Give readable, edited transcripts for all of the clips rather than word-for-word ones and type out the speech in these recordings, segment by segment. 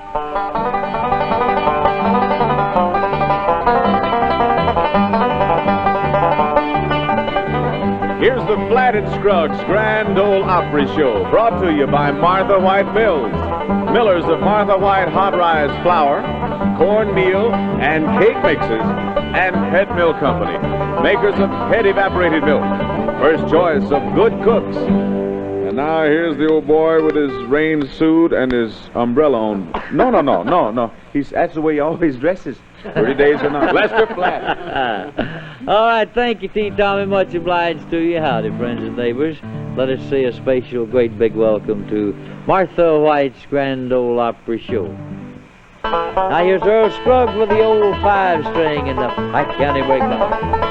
Here's the Flatt and Scruggs Grand Ole Opry Show, brought to you by Martha White Mills. Millers of Martha White hot rise flour, cornmeal, and cake mixes, and Pet Milk Company, makers of Pet Evaporated Milk, first choice of good cooks. And now here's the old boy with his rain suit and his umbrella on. No. That's the way he always dresses. 30 days a night. Lester Flatt. All right, thank you, T. Tommy. Much obliged to you. Howdy, friends and neighbors. Let us say a special, great big welcome to Martha White's Grand Ole Opry Show. Now here's Earl Scruggs with the old 5-string and the Pike County Breakup.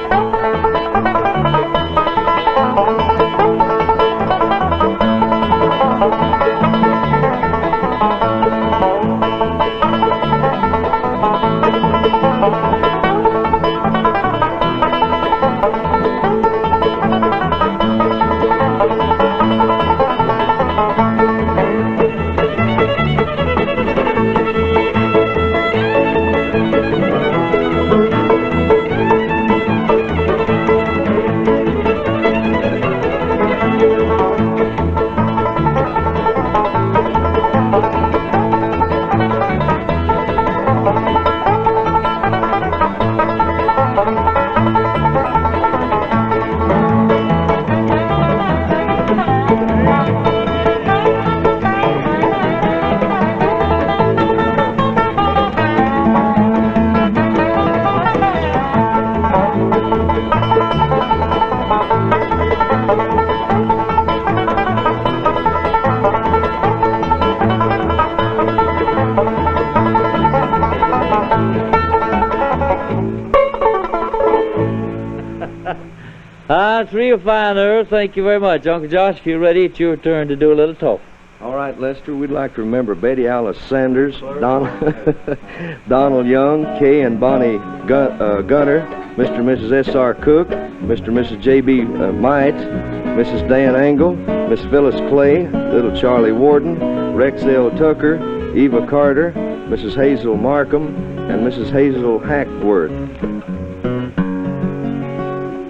It's real fine, Earl. Thank you very much. Uncle Josh, if you're ready, it's your turn to do a little talk. All right, Lester, we'd like to remember Betty Alice Sanders, Donald Young, Kay and Bonnie Gunner, Mr. and Mrs. S.R. Cook, Mr. and Mrs. J.B. Might, Mrs. Dan Angle, Miss Phyllis Clay, little Charlie Warden, Rex L. Tucker, Eva Carter, Mrs. Hazel Markham, and Mrs. Hazel Hackworth.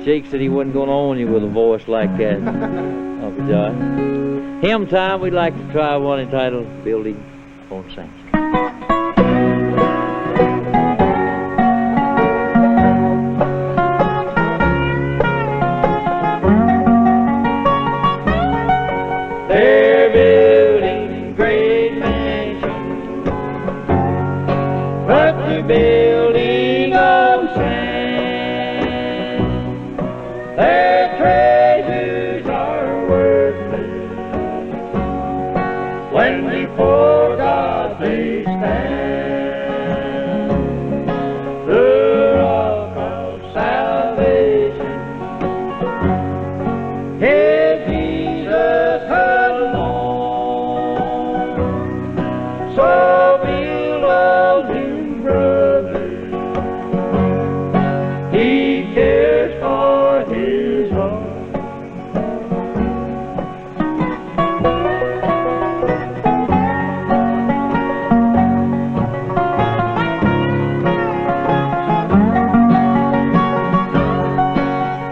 Jake said he wasn't going to own you with a voice like that, Uncle Josh. Hymn time, we'd like to try one entitled Building on Sanctuary. They're building great mansions, but they're building on sand. Their treasures are worthless when before God they stand. The rock of salvation is Jesus alone. So build on him, brother. He cares for his own.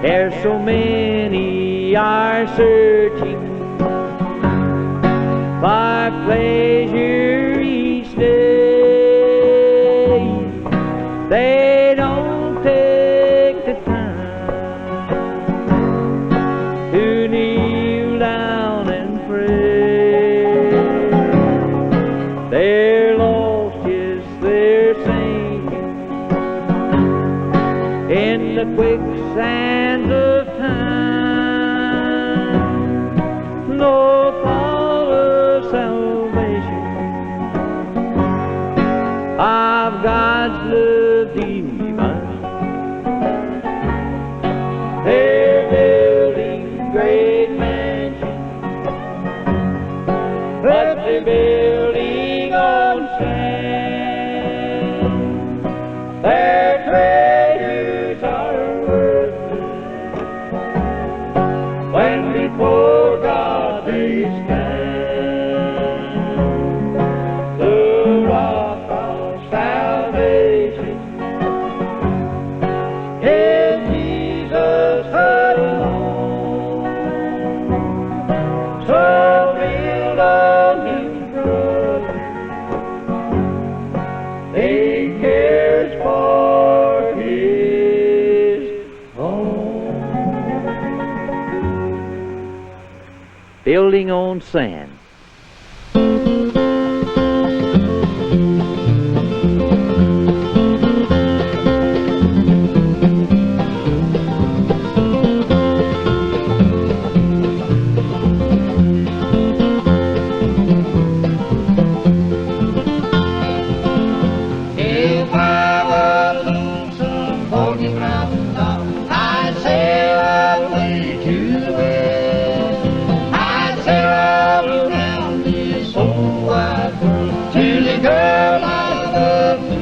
There's so many are searching for pleasure each day. They don't take the time to kneel down and pray. They're lost, yes, they're sinking in the quicksand of time. No thought of salvation, of God's love divine. They're building great mansions, but they're building on sand. Their treasures are worthless when before God they stand. The rock building on sand. If I was lonesome, walking round the top, I'd sail away to the west. I'd sail all around this whole wide world to the girl I love the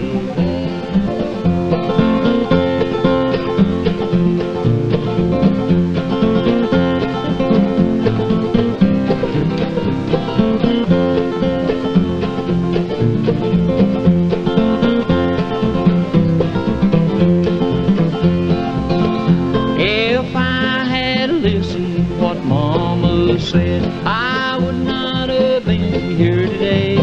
If I had listened to what Mama said, I would not have been here today.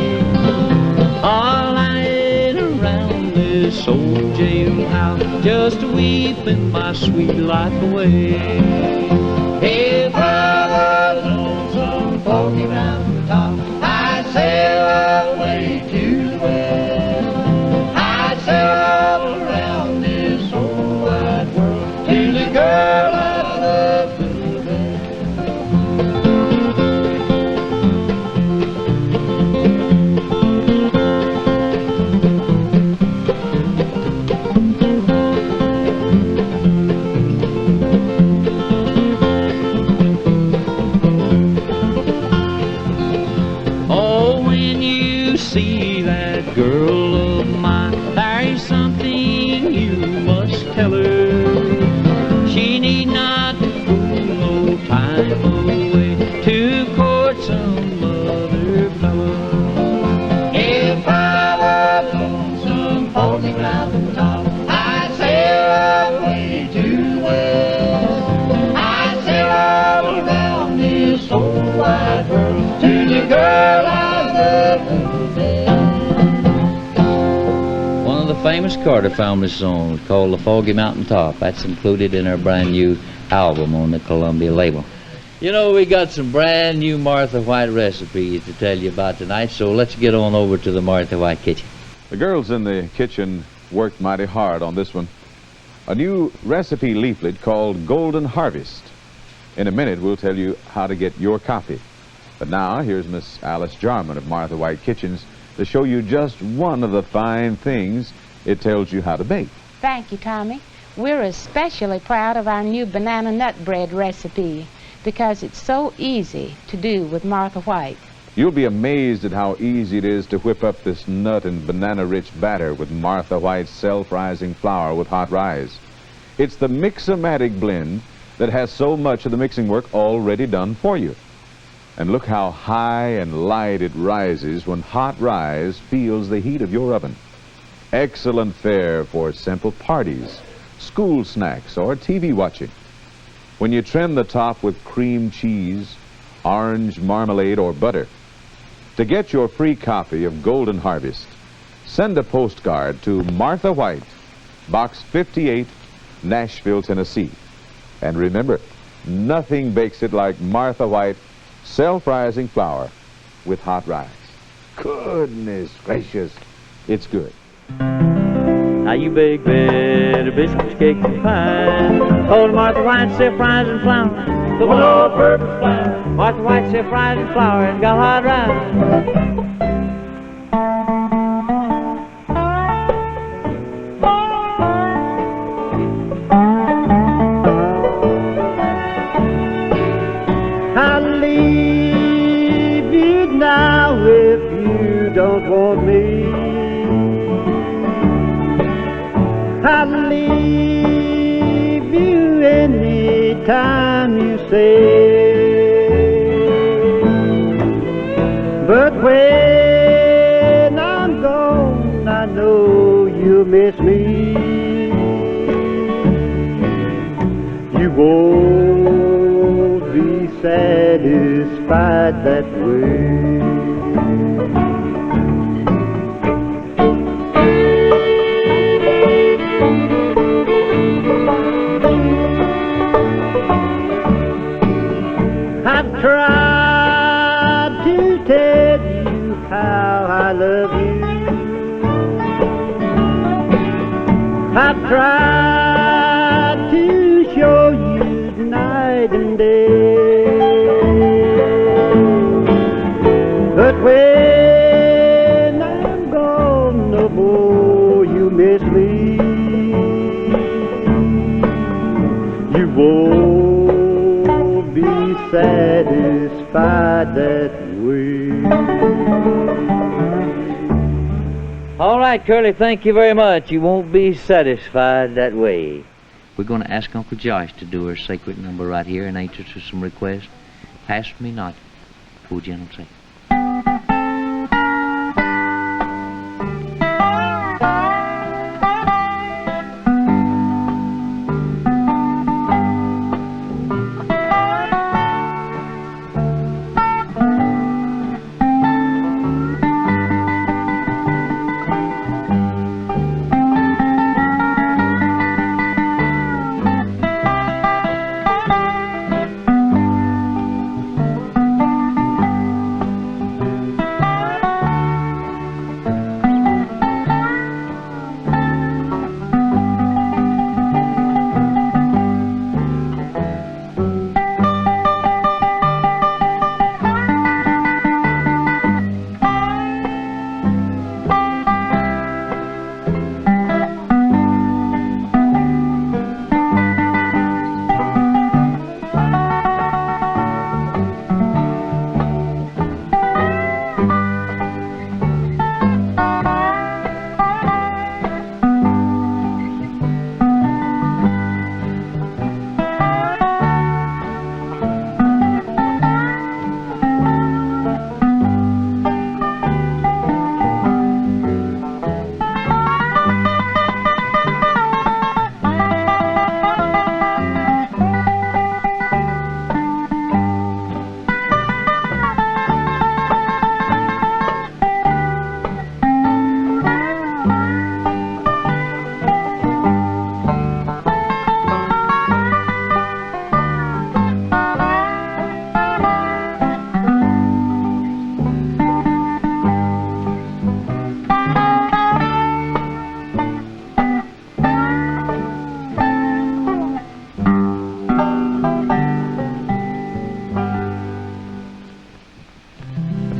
All lying around this old jailhouse, just weeping my sweet life away. If I was lonesome, walking round the top, I'd sail away to the west. I'd sail all around this old wide world to the girl I love the best. Oh, when you see that girl of mine, there's something you must tell her. She need not to fool no time away to court some other fella. If I was lonesome, falling round the top, I'd sail away to the west. I'd sail all around this whole wide world to the girl I love the best. One of the famous Carter family songs called The Foggy Mountain Top. That's included in our brand new album on the Columbia label. You know, we got some brand new Martha White recipes to tell you about tonight, so let's get on over to the Martha White kitchen. The girls in the kitchen worked mighty hard on this one. A new recipe leaflet called Golden Harvest. In a minute, we'll tell you how to get your copy. But now, here's Miss Alice Jarman of Martha White Kitchens to show you just one of the fine things it tells you how to bake. Thank you, Tommy. We're especially proud of our new banana nut bread recipe because it's so easy to do with Martha White. You'll be amazed at how easy it is to whip up this nut and banana-rich batter with Martha White's self-rising flour with hot rise. It's the Mix-O-Matic blend that has so much of the mixing work already done for you. And look how high and light it rises when hot rise feels the heat of your oven. Excellent fare for simple parties, school snacks, or TV watching. When you trim the top with cream cheese, orange marmalade, or butter. To get your free copy of Golden Harvest, send a postcard to Martha White, Box 58, Nashville, Tennessee. And remember, nothing bakes it like Martha White self-rising flour with hot rise. Goodness gracious, it's good. Now you bake better biscuits, cakes, and pie. Old Martha White self-rising flour, the one all-purpose flour. Martha White self-rising flour and got hot rise. I'll leave you now if you don't want me. I'll leave you any time you say. But when I'm gone, I know you'll miss me. You won't be satisfied that way. I've tried I love you. I've tried to show you night and day, but when I'm gone, no more you miss me. You won't be satisfied that way. All right, Curly, thank you very much. You won't be satisfied that way. We're going to ask Uncle Josh to do our sacred number right here in answer to some requests. Pass me not, poor gentle saint.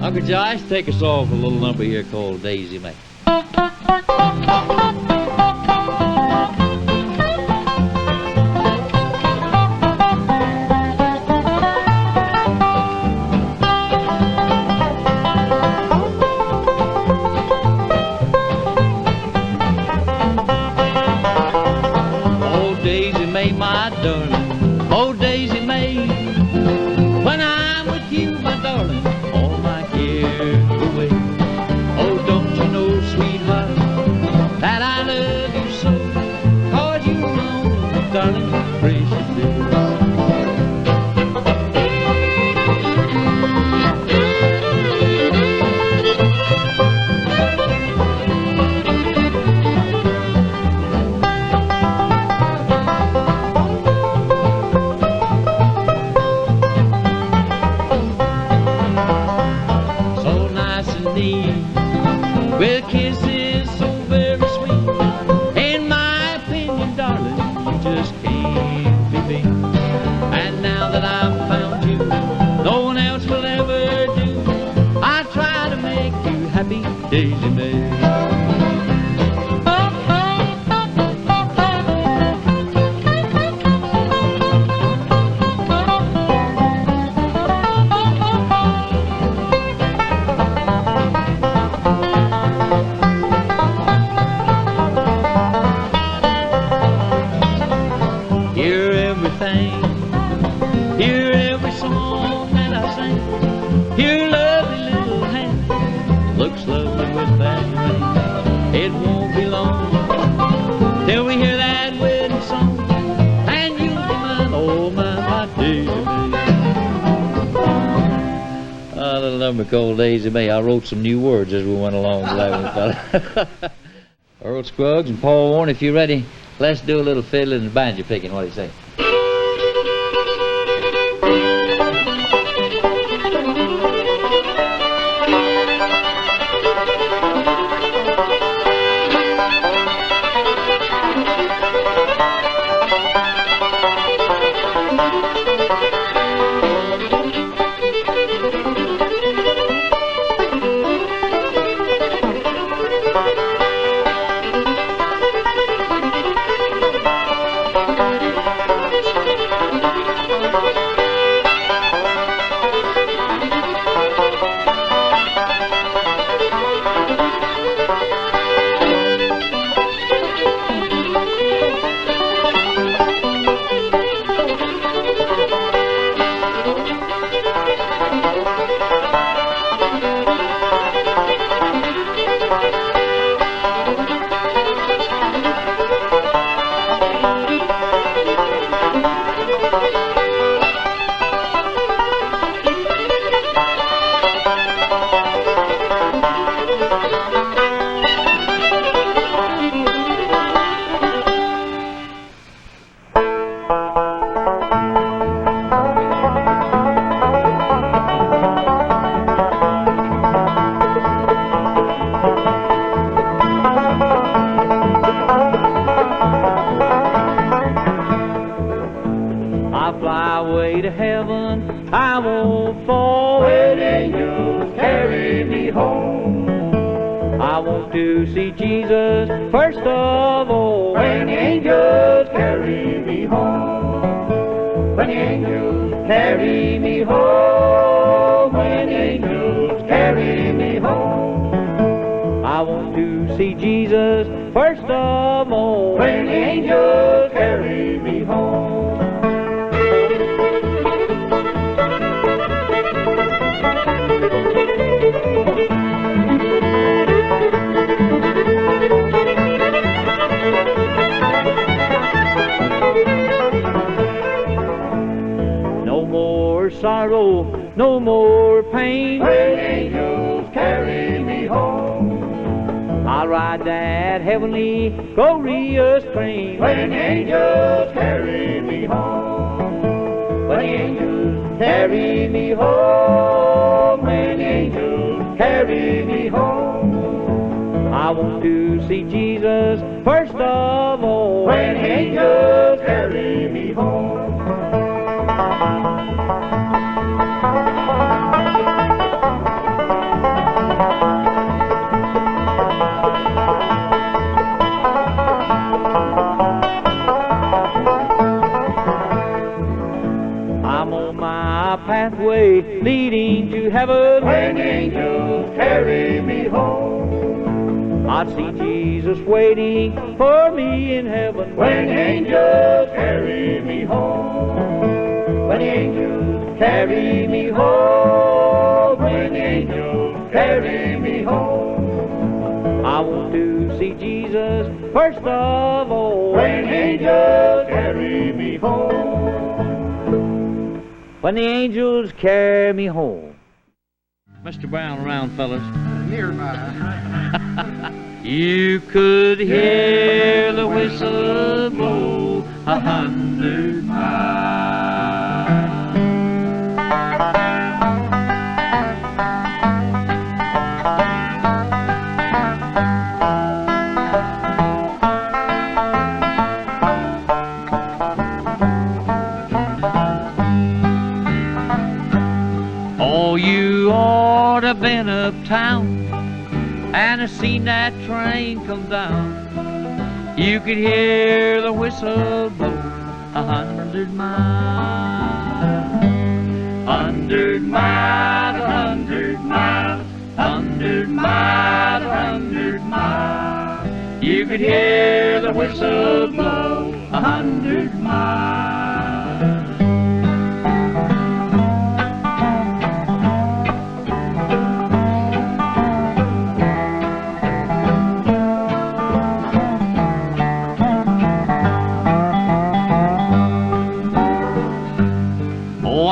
Uncle Josh, take us off a little number here called Daisy May. Oh, Daisy May, my darling. Oh, Daisy May. When I'm with you, my darling, all my cares away. Oh, don't you know, sweetheart, that I love you so? 'Cause you know, darling, precious days. With kisses so very sweet. In my opinion, darling, you just can't be beat. And now that I've found you, no one else will ever do. I try to make you happy, Daisy May. Hear every song that I sing. Hear lovely little hand, looks lovely with that ring. It won't be long till we hear that wedding song, and you'll be mine, oh my Daisy May. A little number called Daisy May. I wrote some new words as we went along today. Earl Scruggs and Paul Warren, if you're ready, let's do a little fiddling and banjo picking. What do you say? way to heaven. I won't fall when angels carry me home. I want to see Jesus first of all when angels carry me home. When angels carry me home. When angels carry me home. I want to see Jesus first of all when angels carry me home. No more sorrow, no more pain when angels carry me home. I'll ride that heavenly glorious train when angels carry me home. When angels carry me home. When angels carry me home. I want to see Jesus first of all when angels carry me home. I'm on my pathway leading to heaven when angels carry me home. I see Jesus waiting for me in heaven when angels carry me home. When angels carry me home. When angels carry me home. I want to see Jesus first of all when angels carry me home. When the angels carry me home. Mr. Brown around, fellas. Nearby. You could hear the whistle blow 100 miles. Oh, you ought to been uptown and I seen that train come down. You could hear the whistle blow 100 miles. 100 miles, 100 miles, 100 miles, 100 miles. You could hear the whistle blow 100 miles.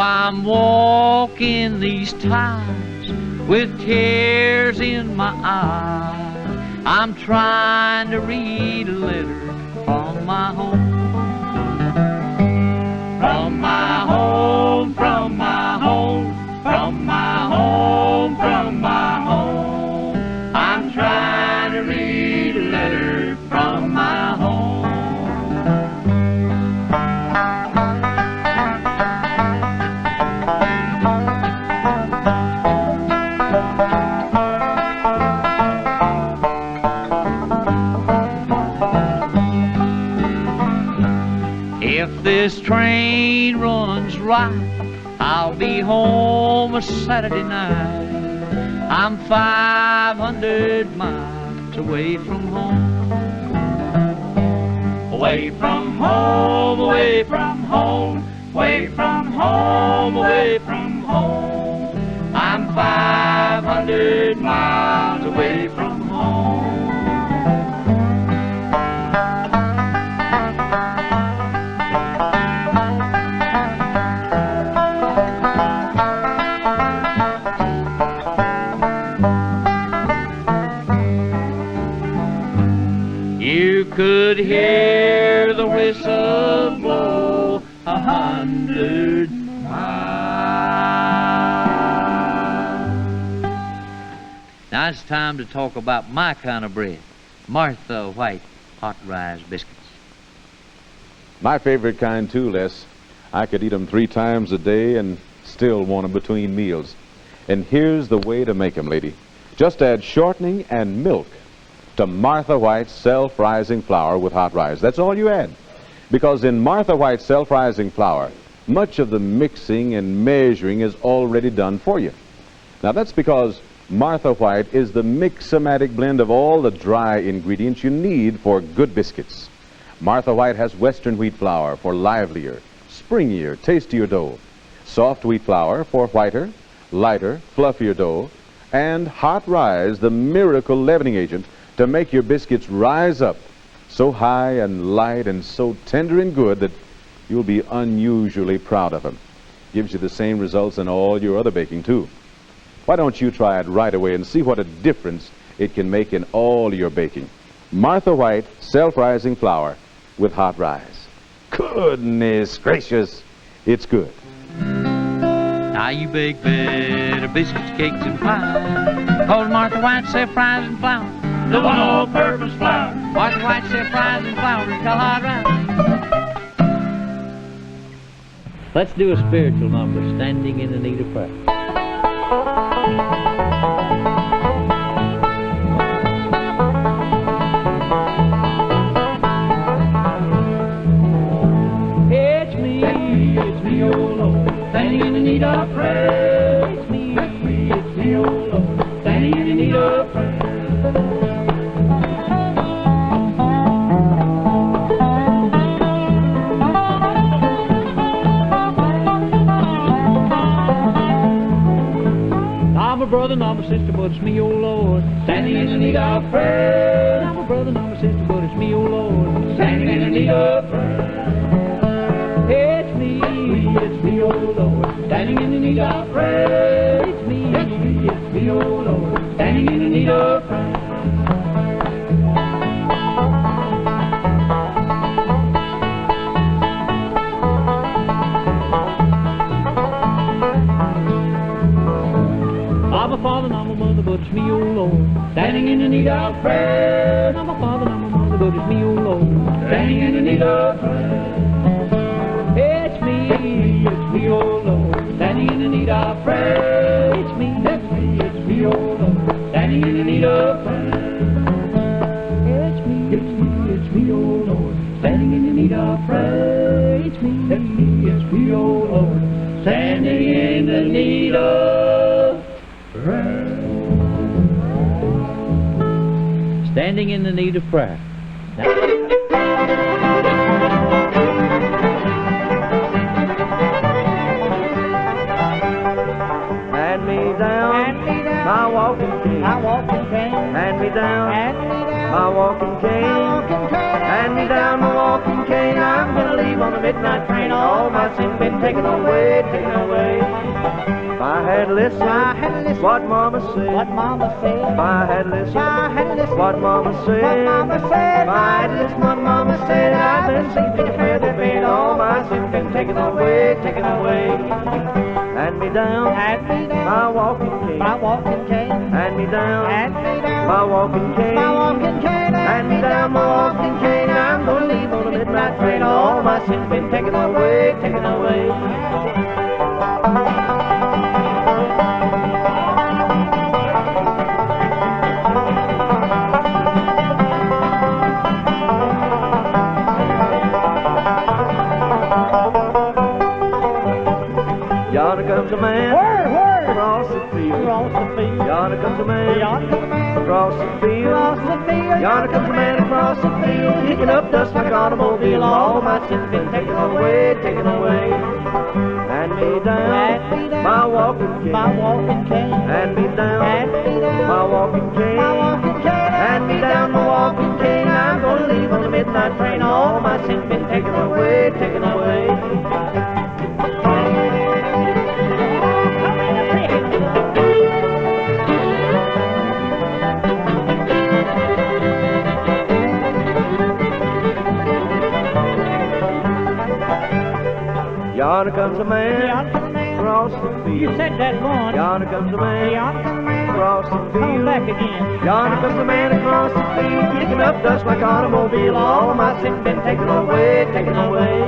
I'm walking these ties with tears in my eyes. I'm trying to read a letter from my home. From my home, from my home, from my home, from my home. I'm trying to read a letter from my home. If this train runs right, I'll be home a Saturday night. I'm 500 miles away from home. Away from home, away from home, away from home, away from home. I'm 500 miles away from home. You could hear the whistle blow 100 miles. Now it's time to talk about my kind of bread, Martha White hot rise biscuits. My favorite kind too, Les. I could eat them 3 times a day and still want them between meals. And here's the way to make them, lady. Just add shortening and milk to Martha White's self-rising flour with hot rise. That's all you add. Because in Martha White's self-rising flour, much of the mixing and measuring is already done for you. Now that's because Martha White is the mix-o-matic blend of all the dry ingredients you need for good biscuits. Martha White has Western wheat flour for livelier, springier, tastier dough, soft wheat flour for whiter, lighter, fluffier dough, and hot rise, the miracle leavening agent to make your biscuits rise up so high and light and so tender and good that you'll be unusually proud of them. Gives you the same results in all your other baking, too. Why don't you try it right away and see what a difference it can make in all your baking? Martha White self-rising flour with hot rise. Goodness gracious, it's good. Now you bake better biscuits, cakes, and pie. Called Martha White self-rising flour, the one all-purpose flour. Martha White self-rising flour, it's got hot rise. Let's do a spiritual number, Standing in the Need of Prayer. It's me, oh Lord, standing in the need of prayer. It's me, oh Lord, standing in the need of prayer. I'm a brother, not my sister, but it's me, oh Lord, standing in the need of prayer. I'm a brother, not my sister, but it's me, oh Lord, standing in the need of prayer. It's me, oh Lord, standing in the need of prayer. It's me, oh Lord, standing in the need of prayer. I'm a father, I'm a mother, but it's me, oh Lord, standing in the need of prayer. I'm a father, I'm a mother, but it's me, oh Lord, standing in the need of prayer. It's me, oh Lord, standing in the need of prayer. It's me, oh Lord, standing in the need of prayer. It's me, oh Lord, standing in the need of prayer. It's me, oh Lord, standing in the need of prayer. Standing in the need of prayer. Hand me down my walking cane. Hand me down my walking cane. Hand me down my walking cane. I'm gonna leave on the midnight train. All my sins been taken away, taken away. If I had listened, what Mama said. If I had listened, what Mama said. If I had listened, what Mama said. I've been sleeping in a feather bed. All my sins been taken away, taken away. Hand me down my walking cane. Hand me down my walking cane. Hand me down my walking cane. I'm gonna leave on the midnight train. All my sins been taken away, taken away. Yonder comes a man across the field. Yonder comes a man across the field. Yonder comes a man across the field, kicking up dust like an automobile. All my sins been taken away, taken away. Hand me down my walking cane. Hand me down my walking cane. Hand me down my walking cane. I'm gonna leave on the midnight train. All my sins been taken away, taken away. Yonder comes a man across the field. You said that once. Yonder comes a man across the field. Come back again. Yonder comes a man across the field, kicking up dust like an automobile. All my sins been taken away, taken away.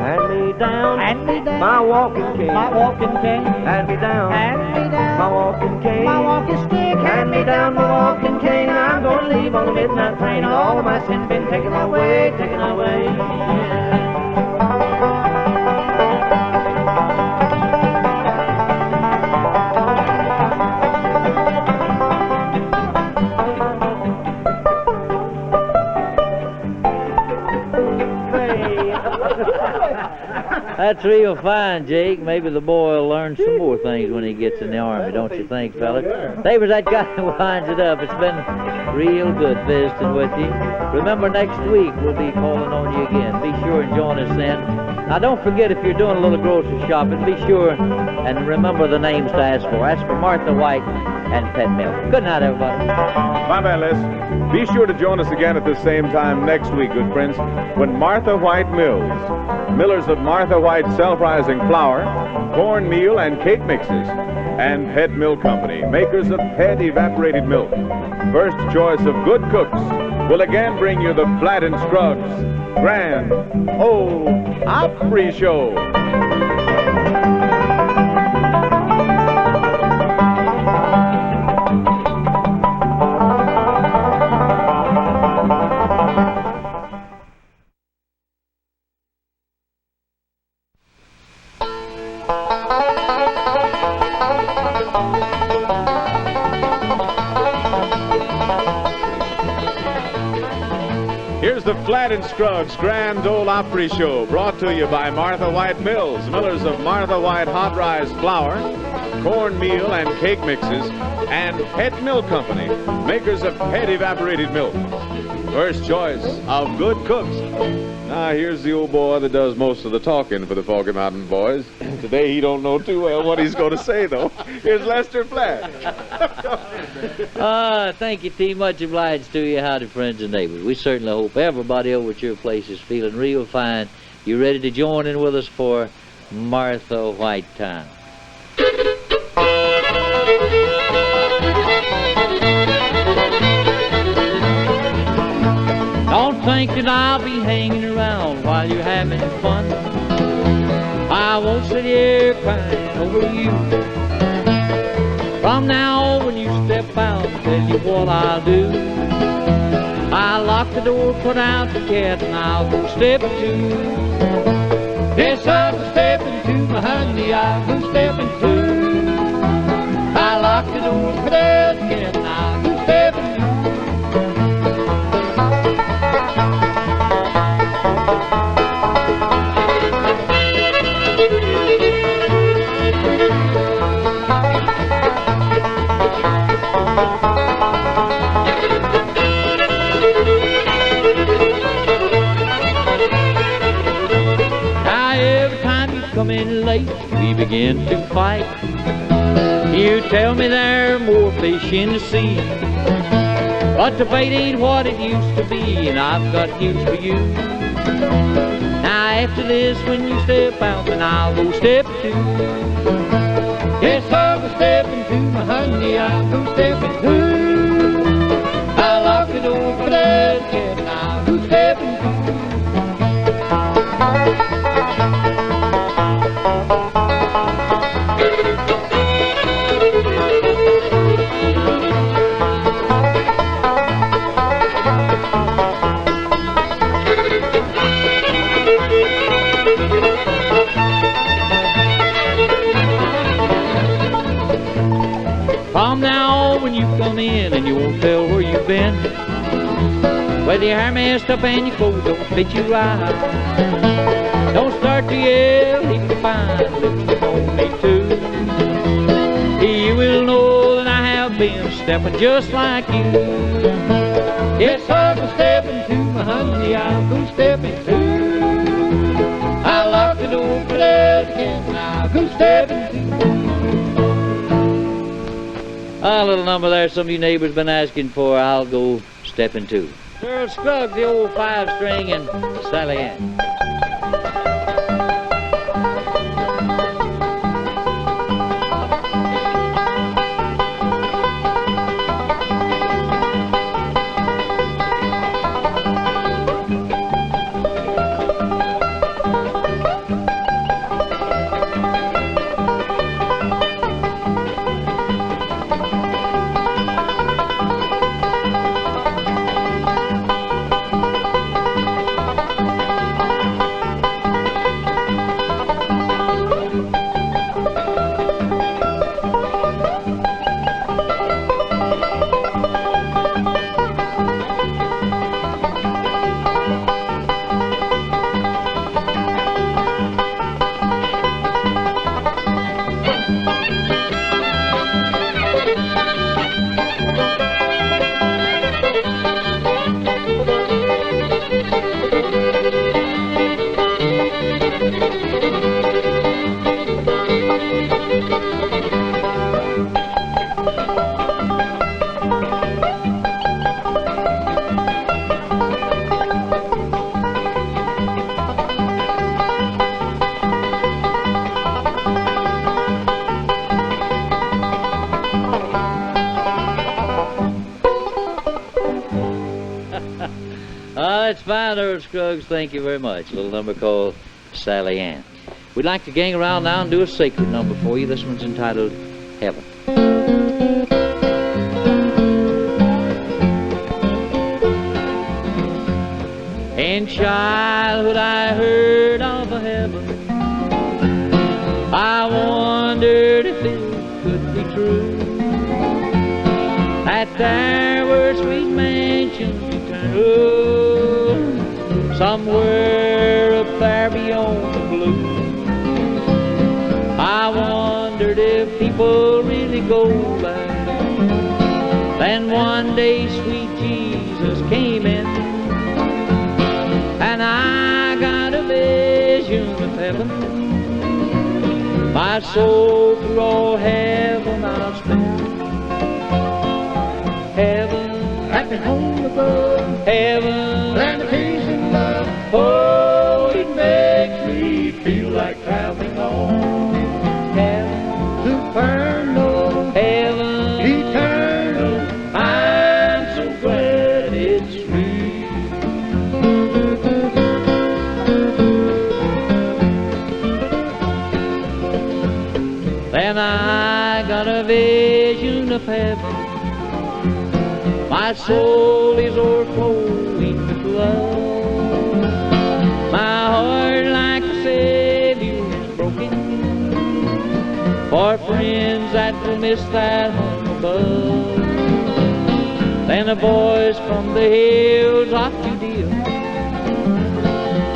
Hand me down, Hand me down my walking cane. my walking cane. Hand me down, Hand me down my walking cane. my walking stick. Hand me down my walking cane. I'm gonna leave on the midnight train. All of my sins been taken away, taken away. That's real fine, Jake. Maybe the boy will learn some more things when he gets in the Army, don't you think, fellas? Neighbors, that guy winds it up. It's been real good visiting with you. Remember, next week we'll be calling on you again. Be sure and join us then. Now, don't forget, if you're doing a little grocery shopping, be sure and remember the names to ask for. Ask for Martha White and Pet Milk. Good night, everybody. Bye-bye, Les. Be sure to join us again at the same time next week, good friends, when Martha White Mills, millers of Martha White self-rising flour, cornmeal, and cake mixes, and Pet Milk Company, makers of Pet evaporated milk, first choice of good cooks, will again bring you the Flatt and Scruggs Grand Ole Opry Show. Here's the Flatt and Scruggs Grand Ole Opry Show, brought to you by Martha White Mills, millers of Martha White hot rise flour, cornmeal and cake mixes, and Pet Milk Company, makers of Pet evaporated milk, first choice of good cooks. Now here's the old boy that does most of the talking for the Foggy Mountain Boys. Today he don't know too well what he's going to say, though. Here's Lester Flatt. Thank you, T. Much obliged to you. Howdy, friends and neighbors. We certainly hope everybody over at your place is feeling real fine. You ready to join in with us for Martha White time? Don't think that I'll be hanging around while you're having fun. I won't sit here crying over you. From now on, when you step out, I'll tell you what I'll do. I'll lock the door, put out the cat, and I'll go step two. Yes, I'll go stepping to my honey, I'll go stepping two. I'll lock the door, put out the cat, and I'll go stepping two. Come in late, we begin to fight. You tell me there are more fish in the sea, but the bait ain't what it used to be, and I've got news for you. Now after this, when you step out, then I'll go step two. Yes, I'll go stepping to my honey, I'll go stepping two. I'll lock the door for that cat, and I'll go stepping two. From now on, when you come in and you won't tell where you've been, whether your hair messed up and your clothes don't fit you right, don't start to yell, leave the fine lipstick on me too. You will know that I have been stepping just like you. Yes, I'll go stepping to my honey, I'll go stepping too. I'll lock the door for that again, I'll go stepping too. A little number there some of you neighbors been asking for. I'll go stepping to. Girl Scruggs, the old 5-string, and Sally Ann. That's fine, Earl Scruggs. Thank you very much. A little number called Sally Ann. We'd like to gang around now and do a sacred number for you. This one's entitled Heaven. In childhood I heard of a heaven. I wondered if it could be true, that there were sweet mansions eternal somewhere up there beyond the blue. I wondered if people really go there. Then one day sweet Jesus came in, and I got a vision of heaven. My soul through all heaven I'll spend. Heaven, happy home above. Heaven, land of peace and love. Oh, it makes me feel like traveling on. Heaven, supernal. Heaven, eternal. I'm so glad it's free. Then I got a vision of heaven. My soul is overflowing with love. My heart like a Savior is broken for friends that will miss that home above. Then a voice from the hills of Judea,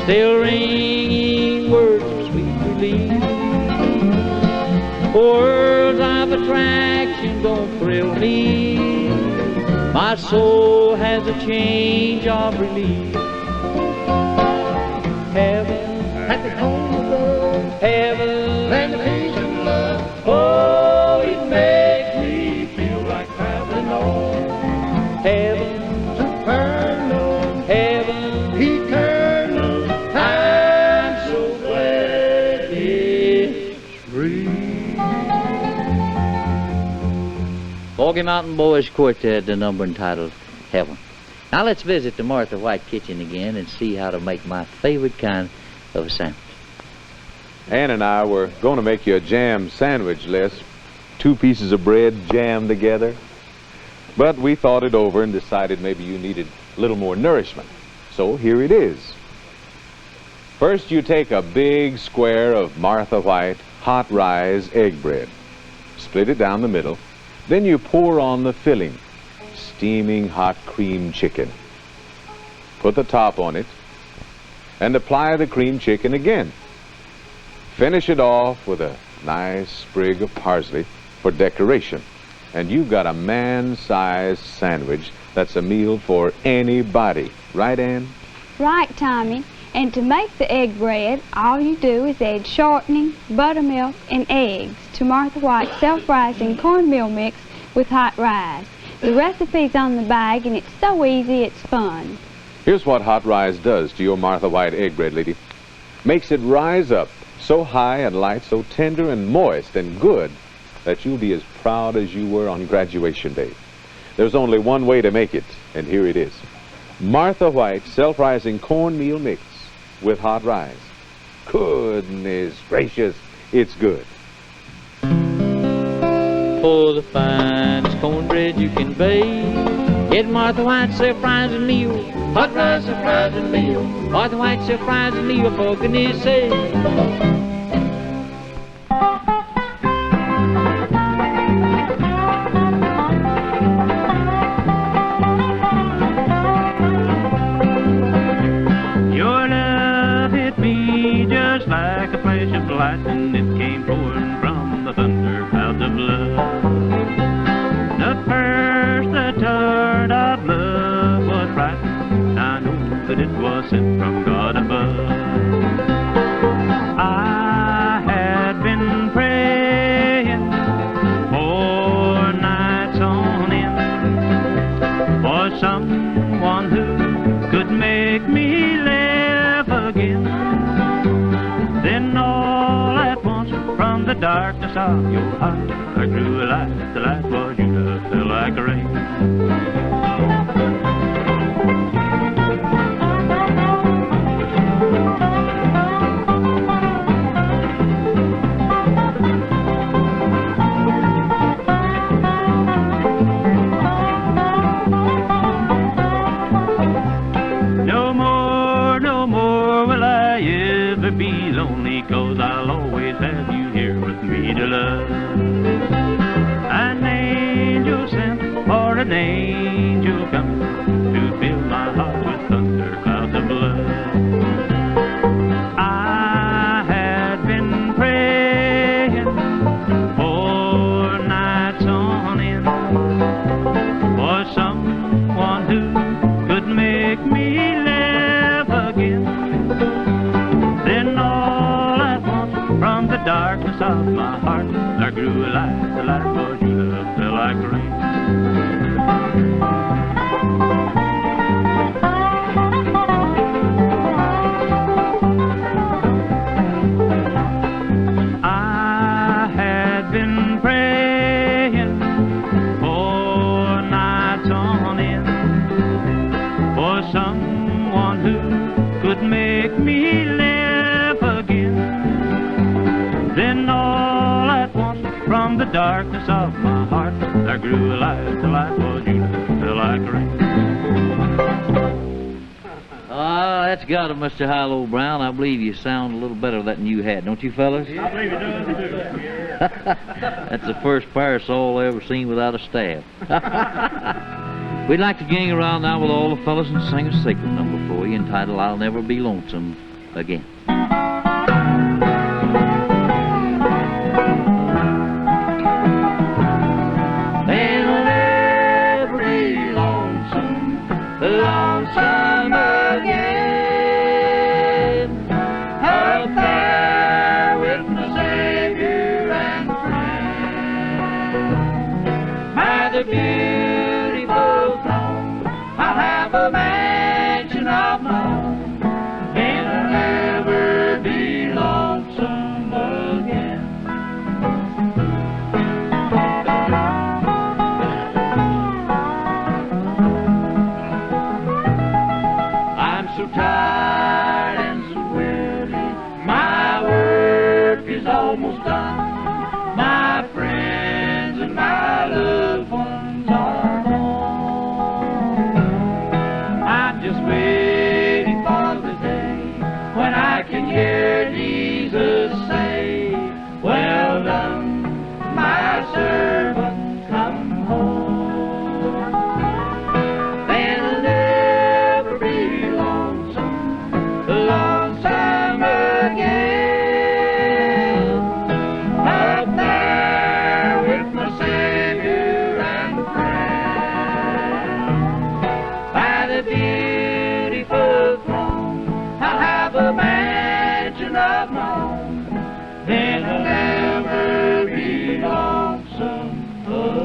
still ringing words of sweet relief. Words of attraction don't thrill me. My soul has a change of relief. Heaven, happy home above. Heaven, land of peace and love. Oh, it makes me feel like traveling on. Heaven, supernal. Heaven, eternal. I'm so glad it's free. Boggy Mountain Boys Quartet, the number entitled Heaven. Now let's visit the Martha White kitchen again and see how to make my favorite kind of a sandwich. Ann and I were going to make you a jam sandwich, Les. 2 pieces of bread jammed together. But we thought it over and decided maybe you needed a little more nourishment. So here it is. First, you take a big square of Martha White hot rise egg bread. Split it down the middle. Then you pour on the filling, steaming hot cream chicken. Put the top on it and apply the cream chicken again. Finish it off with a nice sprig of parsley for decoration. And you've got a man-sized sandwich that's a meal for anybody. Right, Ann? Right, Tommy. And to make the egg bread, all you do is add shortening, buttermilk, and eggs to Martha White's self-rising cornmeal mix with hot rise. The recipe's on the bag, and it's so easy, it's fun. Here's what hot rise does to your Martha White egg bread, lady. Makes it rise up so high and light, so tender and moist and good that you'll be as proud as you were on graduation day. There's only one way to make it, and here it is. Martha White self-rising cornmeal mix with hot rise. Goodness gracious, it's good. For the finest cornbread you can bake, get Martha White's self-rising meal. Hot rise self-rising meal. Martha White's self-rising meal, for goodness sake. Your love hit me just like a flash of lightning. It came pouring from the thunder clouds of love. The first turn of love was right. I know that it was sent from God above. I had been praying for nights on end for someone who could make me live again. Then all at once, from the darkness of your heart, there grew a light. The light was you, love, fell like rain. darkness of my heart, there grew a light, the light for you love fell like rain. I had been praying for nights on end for someone who could make me live again. Then all at once, from the darkness of my heart, there grew a light, the light was you, fell like rain. Ah, that's got it, Mr. Hilo Brown. I believe you sound a little better than you had, don't you, fellas? I believe it does too. That's the first parasol I ever seen without a staff. We'd like to gang around now with all the fellas and sing a secret number for you entitled I'll Never Be Lonesome Again. They'll never be lonesome, lonesome again. Up there with my Savior and friend. By the beautiful throne, I'll have a mansion of my own, and I'll never be lonesome again. I'm so tired and so weary, my work is almost done. My friends and my loved ones are gone. I'm just waiting for the day when I can hear Jesus say, well done, my servant, come home. Then I'll never be lonesome, lonesome again. Up there with my Savior and friend. By the beautiful throne, I'll have a mansion of my own, then I'll never be lonesome again.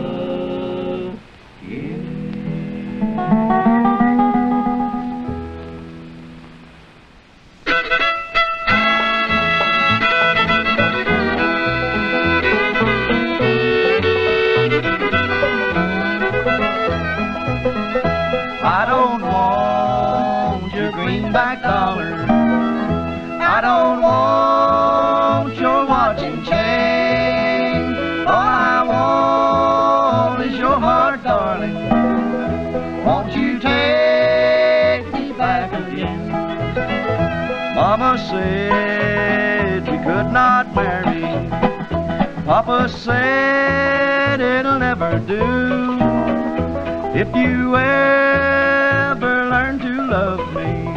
I don't want your greenback dollar. I don't want your watch and chain. All I want is your heart, darling. Won't you take me back again? Mama said we could not marry. Papa said it'll never do. If you ever learn to love me,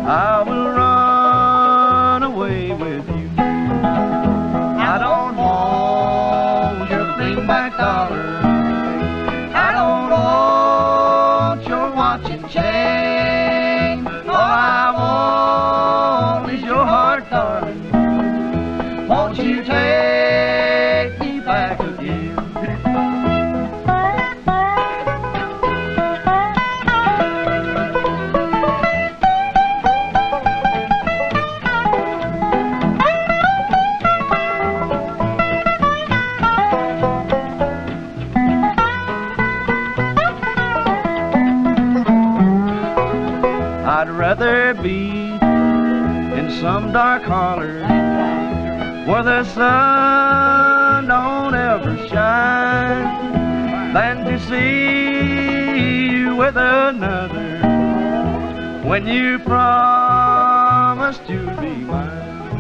I will run away with you. I don't want your greenback dollar. I don't want your watch and chain. All I want is your heart, darling. Won't you take me back again? I'd rather be in some dark holler where the sun don't ever shine than to see you with another when you promised to be mine.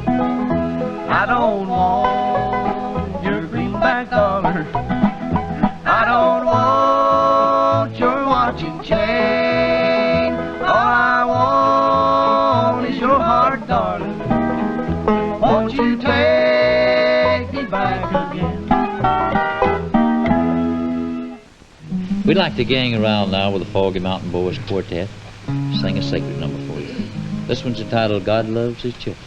I don't want your greenback dollar. I don't want your watch and chain. All I want is your heart, darling. Won't you take me back again? We'd like to gang around now with the Foggy Mountain Boys Quartet, sing a sacred number for you. This one's entitled God Loves His Children.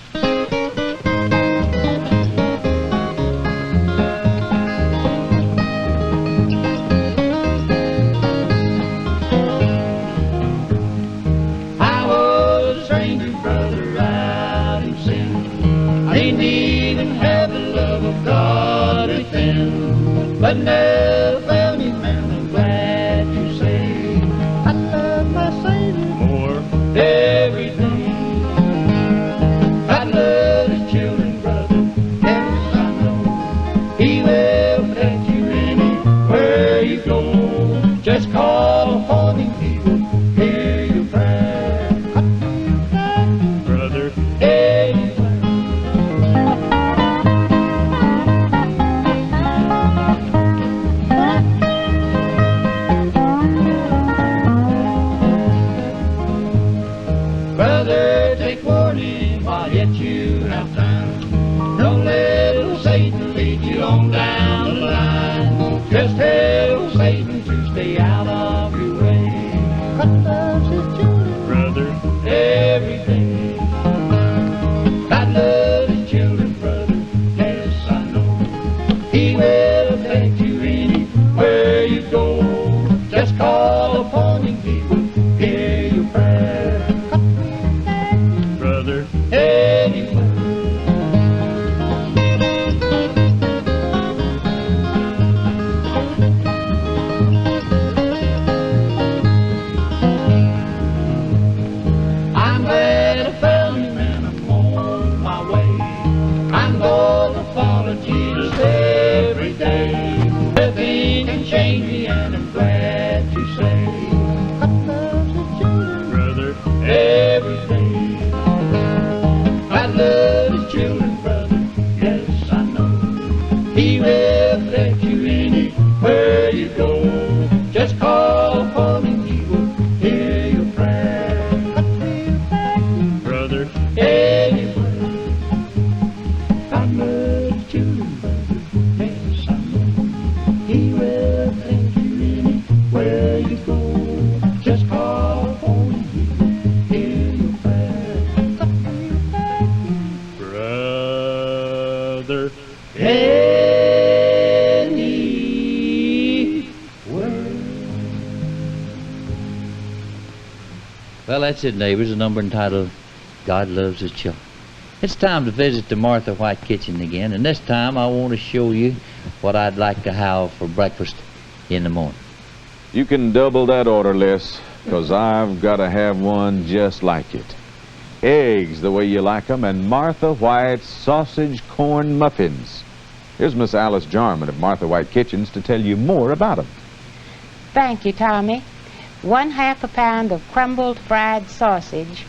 hit you half time. Don't let old Satan lead you on down the line. Just tell old Satan to stay out of your way. God loves his children, brother, every day. God loves his children, brother, yes I know. He will protect you anywhere you go. Just call upon him, he will hear your prayer. Brother, anywhere. I'm glad I found him and I'm on my way. I'm gonna follow Jesus every day. Nothing can change me and I'm glad to say God loves his children, brother, every day. God loves his children, brother, yes I know. He will protect you anywhere you go. Just call upon him, he will hear your prayer. Brother, anywhere. God loves his children, brother, yes I know. He will protect you anywhere you go. Just call upon him, he will hear your prayer. Brother, Well, that's it, neighbors, a number entitled God Loves His Children. It's time to visit the Martha White kitchen again, and this time I want to show you what I'd like to have for breakfast in the morning. You can double that order, Les, because I've got to have one just like it. Eggs the way you like 'em, and Martha White's sausage corn muffins. Here's Miss Alice Jarman of Martha White Kitchens to tell you more about 'em. Thank you, Tommy. 1/2 pound of crumbled fried sausage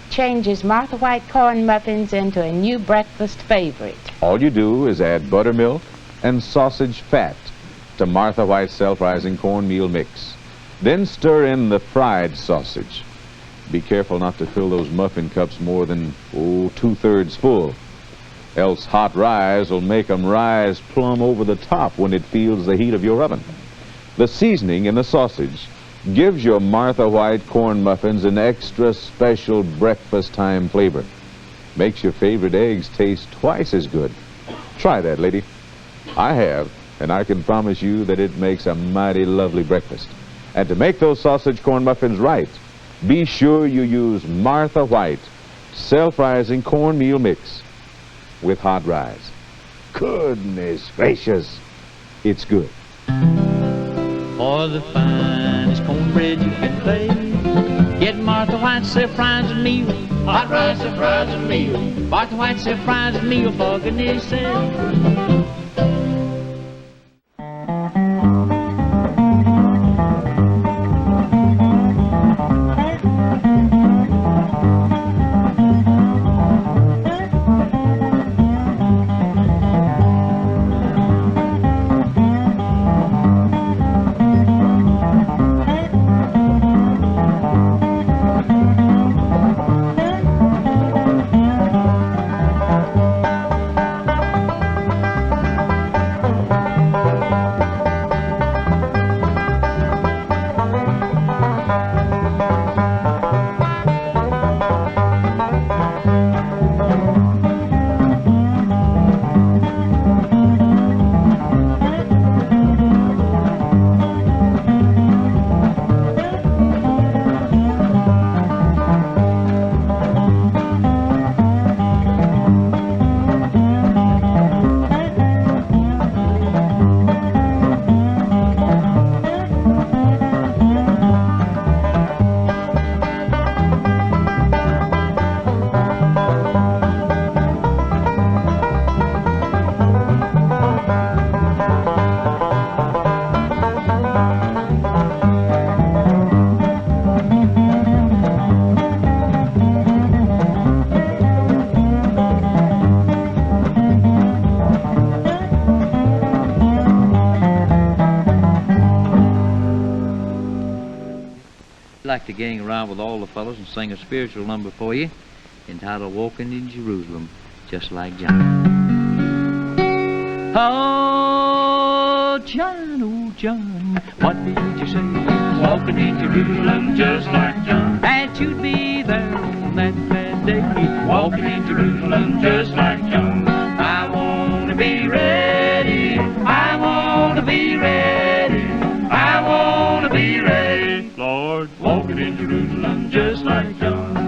changes Martha White corn muffins into a new breakfast favorite. All you do is add buttermilk and sausage fat to Martha White's self-rising cornmeal mix. Then stir in the fried sausage. Be careful not to fill those muffin cups more than, 2/3 full. Else hot rise will make 'em rise plumb over the top when it feels the heat of your oven. The seasoning in the sausage gives your Martha White corn muffins an extra special breakfast time flavor. Makes your favorite eggs taste twice as good. Try that, lady. I have, and I can promise you that it makes a mighty lovely breakfast. And to make those sausage corn muffins right, be sure you use Martha White self-rising cornmeal mix with hot rise. Goodness gracious, it's good. For the finest cornbread you can pay, get Martha White self-rising meal. Hot rice self-rising meal. Martha White self-rising meal for goodness sake. I'd like to gang around with all the fellows and sing a spiritual number for you. entitled Walking in Jerusalem Just Like John. Oh, John, what did you say? Walking in Jerusalem just like John. That you'd be there on that glad day. Walking in Jerusalem just like John. I want to be ready. I want to be ready. I want to be ready. Lord, walking in Jerusalem just like John.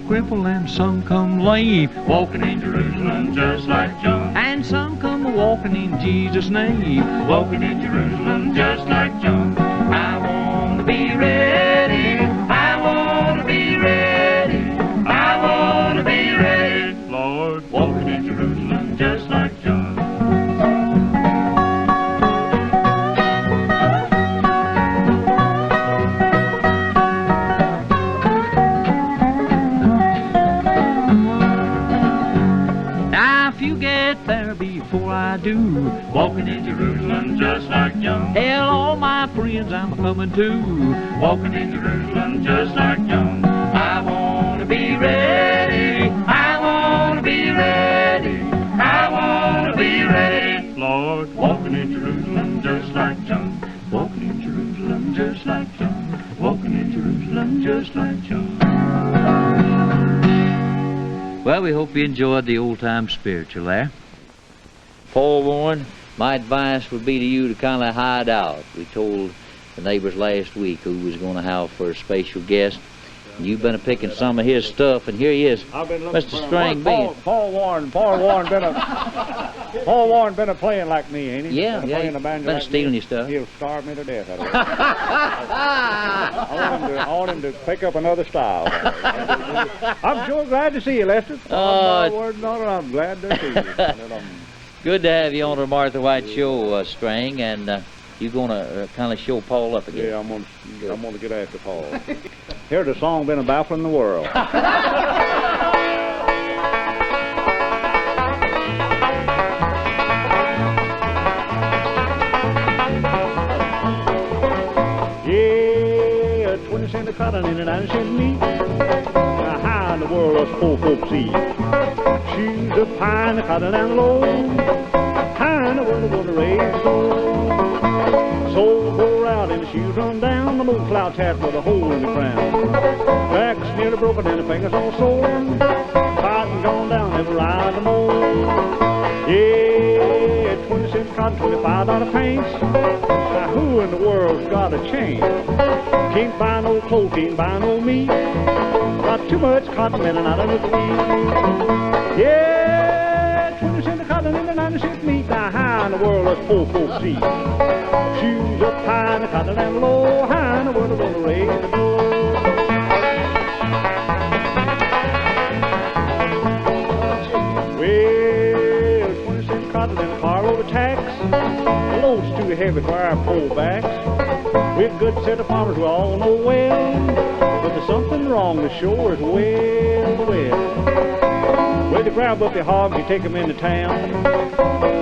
Crippled and some come lame, Walking in Jerusalem just like John. and some come walking in Jesus' name. Walking in Jerusalem just like John. I want to be ready. I want to be ready. I want to be ready. Lord, walking in Jerusalem just like John. Before I do, Walking in Jerusalem just like John. tell all my friends I'm coming too. Walking in Jerusalem just like John. I want to be ready. I want to be ready. I want to be ready. Lord, walking in Jerusalem just like John. Walking in Jerusalem just like John. Walking in Jerusalem just like John. Well, we hope you enjoyed the old-time spiritual there. Forewarned, my advice would be to you to kind of hide out. We told the neighbors last week who was going to have for a special guest. And you've been picking some of his stuff, and here he is, I've been looking Mr. for String Bean. Paul Warren been a playing like me, ain't he? Yeah, been yeah, playing the banjo been like stealing me. your stuff. He'll starve me to death. I want him to pick up another style. I'm sure glad to see you, Lester. Oh, Word and honor, I'm glad to see you. Good to have you on the Martha White Show, String, and you're going to kind of show Paul up again. Yeah, I'm gonna get after Paul. Here's a song been a baffling the world. Yeah, 20 cent of cotton and a 90 cent meat. Now, how in the world us poor folks eat? Shoes of pine, the cotton and low. How in the world the water raised so? Soles wore out and the shoes run down. The old slouch hat with a hole in the crown. Back's nearly broken and the fingers all sore. Cotton gone down, never ride no more. Yeah, 20 cent cotton, $25 pants. Now who in the world's got a chance? Can't buy no clothes, can't buy no meat. Got too much cotton and not enough to eat. Yeah, 20 cent of cotton and a 90 cent meat. Now how in the world does poor folks eat? Shoes up high and the cotton and low. How in the world are gonna raise the dough? Well, 20 cent cotton and a carload of tacks. The load's too heavy for our poor backs. We're a good set of farmers, we all know well. But there's something wrong, the shore is well. Well, to grab up your hogs, you take them into town.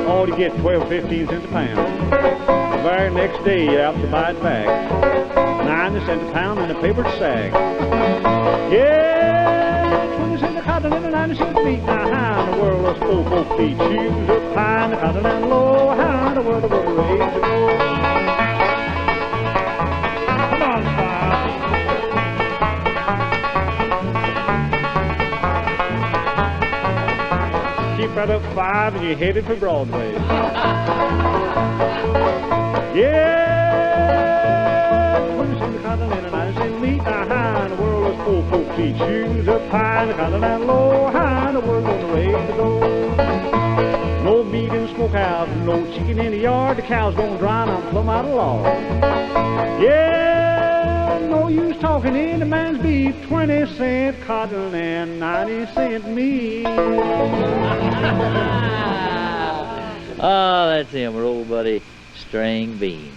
All you get 12, 15 cents a pound. The very next day, you're out to buy it back. 90 cents a pound in a paper sack. Yeah, 20 cents a cotton and a 90 cent meat. Now, how in the world does poor folks eat? Shoes up high and the cotton and low. How in the world are we gonna raise the dough? Come on, Bob. Keep right up 5 and you're headed for Broadway. Yeah, 20 cents a cotton and a 90 cent meat. Now, how in the world does poor folks eat? Shoes up high and the cotton and low. How in the world gonna raise the dough? No meat in the smokehouse, no chicken in the yard. The cow's gonna dry and I'm plumb out of law. Yeah, no use talking in the man's beef. 20 cent cotton and 90 cent meat. Oh, that's him, our old buddy String Bean.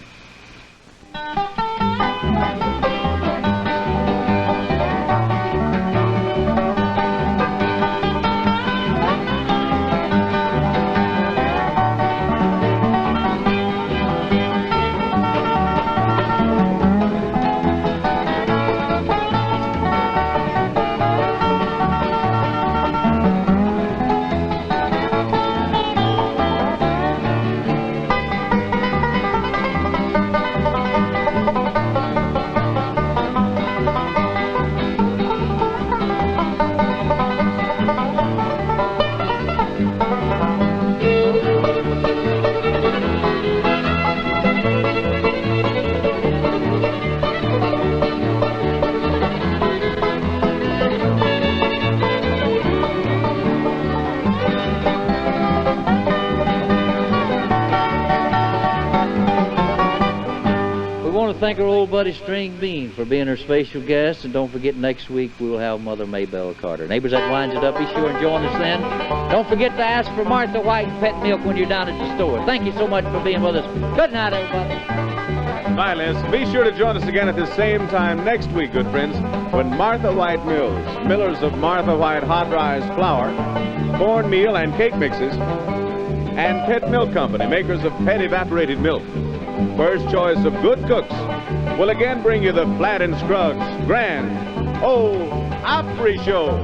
thank our old buddy String Bean for being our special guest, and don't forget next week we'll have Mother Maybelle Carter. Neighbors, that winds it up. Be sure and join us then. Don't forget to ask for Martha White pet milk when you're down at the store. Thank you so much for being with us. Good night, everybody. Bye, Les. Be sure to join us again at the same time next week, good friends, when Martha White Mills, millers of Martha White hot rise flour, cornmeal and cake mixes, and Pet Milk Company, makers of pet evaporated milk, first choice of good cooks, will again bring you the Flatt and Scruggs Grand Ole Opry Show.